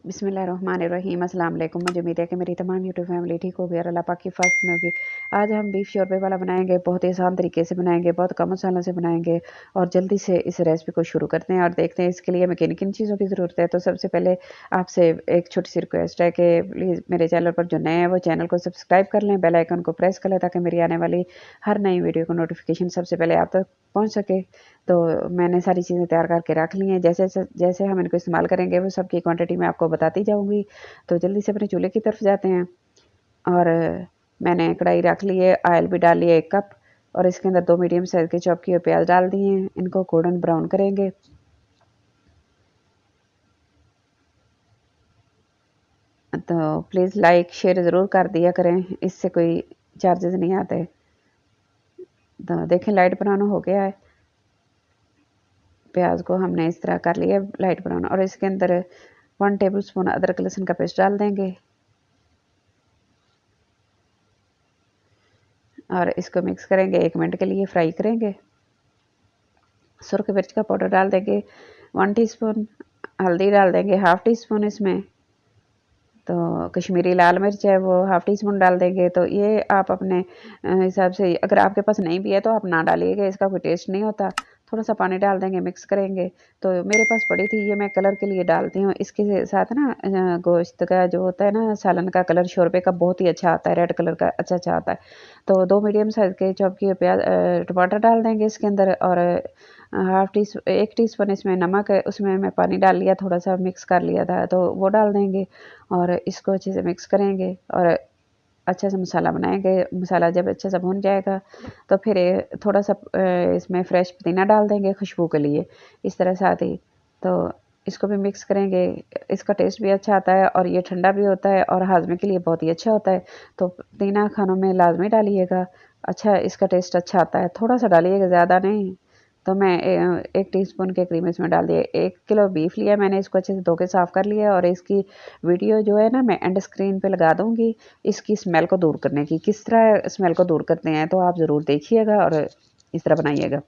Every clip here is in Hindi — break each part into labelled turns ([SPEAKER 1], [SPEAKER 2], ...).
[SPEAKER 1] बिस्मिल्लाहिर्रहमानिर्रहीम अस्सलाम वालेकुम। मुझे उम्मीद है कि मेरी तमाम यूट्यूब फैमिली ठीक होगी और अल्लाह पाक की फ़र्ज में होगी। आज हम बीफ शोरबे वाला बनाएंगे, बहुत ही आसान तरीके से बनाएंगे, बहुत कम मसालों से बनाएंगे और जल्दी से इस रेसिपी को शुरू करते हैं और देखते हैं इसके लिए हमें किन किन चीज़ों की ज़रूरत है। तो सबसे पहले आपसे एक छोटी सी रिक्वेस्ट है कि प्लीज़ मेरे चैनल पर जो नए हैं वो चैनल को सब्सक्राइब कर लें, बेल आइकन को प्रेस कर लें ताकि मेरी आने वाली हर नई वीडियो को नोटिफिकेशन सबसे पहले आप तक पहुँच सके। तो मैंने सारी चीज़ें तैयार करके रख ली हैं, जैसे जैसे हम इनको इस्तेमाल करेंगे वो सबकी क्वांटिटी मैं आपको बताती जाऊँगी। तो जल्दी से अपने चूल्हे की तरफ जाते हैं और मैंने कढ़ाई रख ली है, ऑयल भी डाल लिया 1 कप और इसके अंदर 2 मीडियम साइज़ के चॉप किए हुए प्याज डाल दिए हैं। इनको गोल्डन ब्राउन करेंगे। तो प्लीज़ लाइक शेयर ज़रूर कर दिया करें, इससे कोई चार्जेस नहीं आते। तो देखें लाइट ब्राउन हो गया है, प्याज को हमने इस तरह कर लिया लाइट ब्राउन और इसके अंदर 1 टेबल स्पून अदरक लहसुन का पेस्ट डाल देंगे और इसको मिक्स करेंगे, 1 मिनट के लिए फ्राई करेंगे। सुरख मिर्च का पाउडर डाल देंगे 1 टीस्पून, हल्दी डाल देंगे 1/2 टीस्पून इसमें। तो कश्मीरी लाल मिर्च है वो 1/2 टीस्पून डाल देंगे। तो ये आप अपने हिसाब से, अगर आपके पास नहीं भी है तो आप ना डालिएगा, इसका कोई टेस्ट नहीं होता। थोड़ा सा पानी डाल देंगे, मिक्स करेंगे। तो मेरे पास पड़ी थी, ये मैं कलर के लिए डालती हूँ। इसके साथ ना गोश्त का जो होता है ना, सालन का कलर शोरबे का बहुत ही अच्छा आता है, रेड कलर का अच्छा आता है। तो 2 मीडियम साइज़ के चॉप किए प्याज टमाटर डाल देंगे इसके अंदर और 1 टीस्पून इसमें नमक है, उसमें मैं पानी डाल लिया, थोड़ा सा मिक्स कर लिया था, तो वो डाल देंगे और इसको अच्छे से मिक्स करेंगे और अच्छा सा मसाला बनाएंगे। मसाला जब अच्छे से भुन जाएगा तो फिर थोड़ा सा इसमें फ्रेश पुदीना डाल देंगे खुशबू के लिए, इस तरह साथ ही। तो इसको भी मिक्स करेंगे। इसका टेस्ट भी अच्छा आता है और ये ठंडा भी होता है और हाजमे के लिए बहुत ही अच्छा होता है। तो पुदीना खानों में लाजमी डालिएगा, अच्छा इसका टेस्ट अच्छा आता है। थोड़ा सा डालिएगा, ज़्यादा नहीं। तो मैं 1 टीस्पून के करीब इसमें डाल दिया। 1 किलो बीफ लिया मैंने, इसको अच्छे से धो के साफ़ कर लिया और इसकी वीडियो जो है ना मैं एंड स्क्रीन पे लगा दूँगी, इसकी स्मेल को दूर करने की। किस तरह स्मेल को दूर करते हैं तो आप ज़रूर देखिएगा और इस तरह बनाइएगा।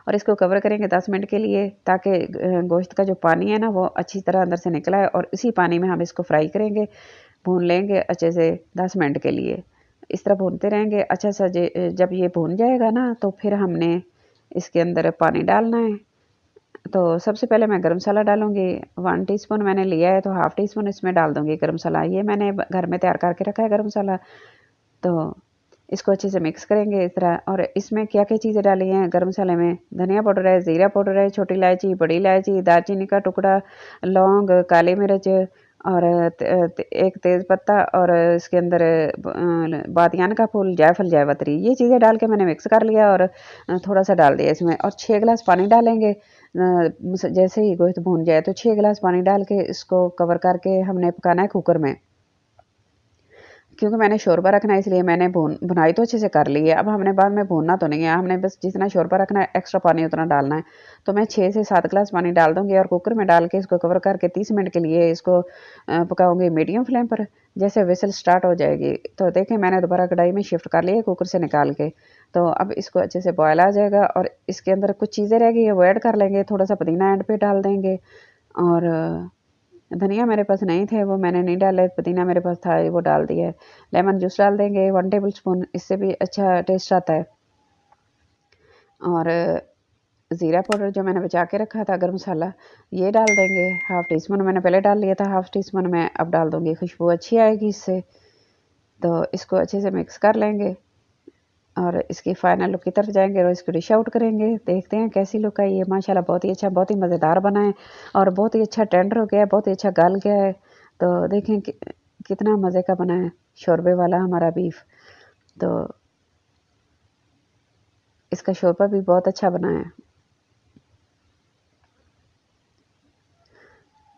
[SPEAKER 1] और इसको कवर करेंगे 10 मिनट के लिए ताकि गोश्त का जो पानी है ना वो अच्छी तरह अंदर से निकला है और इसी पानी में हम इसको फ्राई करेंगे, भून लेंगे अच्छे से 10 मिनट के लिए। इस तरह भूनते रहेंगे अच्छा सा। जब ये भून जाएगा ना तो फिर हमने इसके अंदर पानी डालना है। तो सबसे पहले मैं गरम मसाला डालूँगी, 1 टीस्पून मैंने लिया है तो 1/2 टीस्पून इसमें डाल दूँगी गरम मसाला। ये मैंने घर में तैयार करके रखा है गरम मसाला। तो इसको अच्छे से मिक्स करेंगे इस तरह। और इसमें क्या-क्या चीज़ें डाली हैं गरम मसाले में, धनिया पाउडर है, ज़ीरा पाउडर है, छोटी इलायची, बड़ी इलायची, दालचीनी का टुकड़ा, लौंग, काली मिर्च और एक तेज़ पत्ता और इसके अंदर बादियान का फूल, जायफल, जावित्री, ये चीज़ें डाल के मैंने मिक्स कर लिया और थोड़ा-सा डाल दिया इसमें और 6 गिलास पानी डालेंगे। जैसे ही गोश्त भून जाए तो 6 गिलास पानी डाल के इसको कवर करके हमने पकाना है कुकर में। क्योंकि मैंने शोरबा रखना है इसलिए मैंने भुनाई तो अच्छे से कर ली है। अब हमने बाद में भूनना तो नहीं है, हमने बस जितना शोरबा रखना है एक्स्ट्रा पानी उतना डालना है। तो मैं 6 से 7 गिलास पानी डाल दूँगी और कुकर में डाल के इसको कवर करके 30 मिनट के लिए इसको पकाऊँगी मीडियम फ्लेम पर। जैसे व्हिसल स्टार्ट हो जाएगी तो देखें मैंने दोबारा कढ़ाई में शिफ्ट कर लिया कुकर से निकाल के। तो अब इसको अच्छे से बॉयल आ जाएगा और इसके अंदर कुछ चीज़ें रह गई है वो ऐड कर लेंगे। थोड़ा-सा पुदीना एंड पे डाल देंगे और धनिया मेरे पास नहीं थे वो मैंने नहीं डाले, पुदीना मेरे पास था वो डाल दिया है। लेमन जूस डाल देंगे 1 टेबल स्पून, इससे भी अच्छा टेस्ट आता है। और ज़ीरा पाउडर जो मैंने बचा के रखा था गरम मसाला, ये डाल देंगे 1/2 टीस्पून, मैंने पहले डाल लिया था 1/2 टीस्पून मैं अब डाल दूँगी, खुशबू अच्छी आएगी इससे। तो इसको अच्छे से मिक्स कर लेंगे और इसकी फाइनल लुक की तरफ जाएँगे और इसको डिश आउट करेंगे। देखते हैं कैसी लुक आई है। माशाल्लाह बहुत ही अच्छा, बहुत ही मज़ेदार बना है और बहुत ही अच्छा टेंडर हो गया है, बहुत ही अच्छा गल गया है। तो देखें कि कितना मज़े का बना है शोरबे वाला हमारा बीफ। तो इसका शोरबा भी बहुत अच्छा बना है।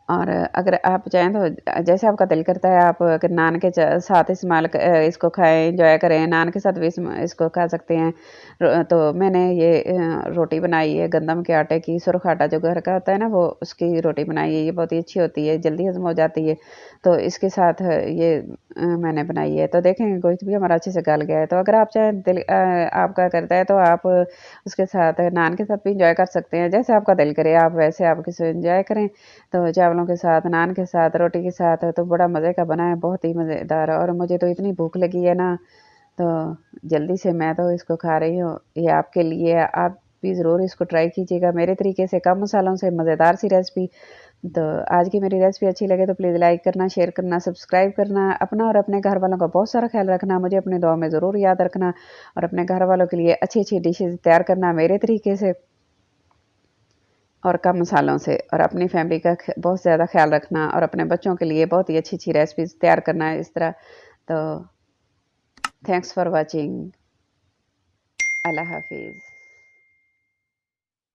[SPEAKER 1] और अगर आप चाहें तो जैसे आपका दिल करता है आप अगर नान के साथ इसको खाएं, एंजॉय करें, नान के साथ भी इसको खा सकते हैं। तो मैंने ये रोटी बनाई है गंदम के आटे की, सुरख आटा जो घर का होता है ना वो उसकी रोटी बनाई है। ये बहुत ही अच्छी होती है, जल्दी हजम हो जाती है। तो इसके साथ ये मैंने बनाई है। तो देखें गोश्त भी हमारा अच्छे से गल गया है। तो अगर आप चाहें आपका करता है तो आप उसके साथ नान के साथ भी इंजॉय कर सकते हैं। जैसे आपका दिल करे आप वैसे आप किसी इंजॉय करें। तो चावलों चावलों के साथ, नान के साथ, रोटी के साथ तो बड़ा मज़े का बना है, बहुत ही मज़ेदार। और मुझे तो इतनी भूख लगी है ना, तो जल्दी से मैं तो इसको खा रही हूँ। ये आपके लिए, आप भी ज़रूर इसको ट्राई कीजिएगा मेरे तरीके से, कम मसालों से मज़ेदार सी रेसिपी। तो आज की मेरी रेसिपी अच्छी लगे तो प्लीज़ लाइक करना, शेयर करना, सब्सक्राइब करना। अपना और अपने घर वालों का बहुत सारा ख्याल रखना, मुझे अपने दुआ में ज़रूर याद रखना, और अपने घर वालों के लिए अच्छी अच्छी डिशेज़ तैयार करना मेरे तरीके से और कम मसालों से, और अपनी फैमिली का बहुत ज़्यादा ख्याल रखना, और अपने बच्चों के लिए बहुत ही अच्छी अच्छी रेसिपीज़ तैयार करना है इस तरह। तो थैंक्स फॉर वॉचिंग। अल्लाह हाफिज़।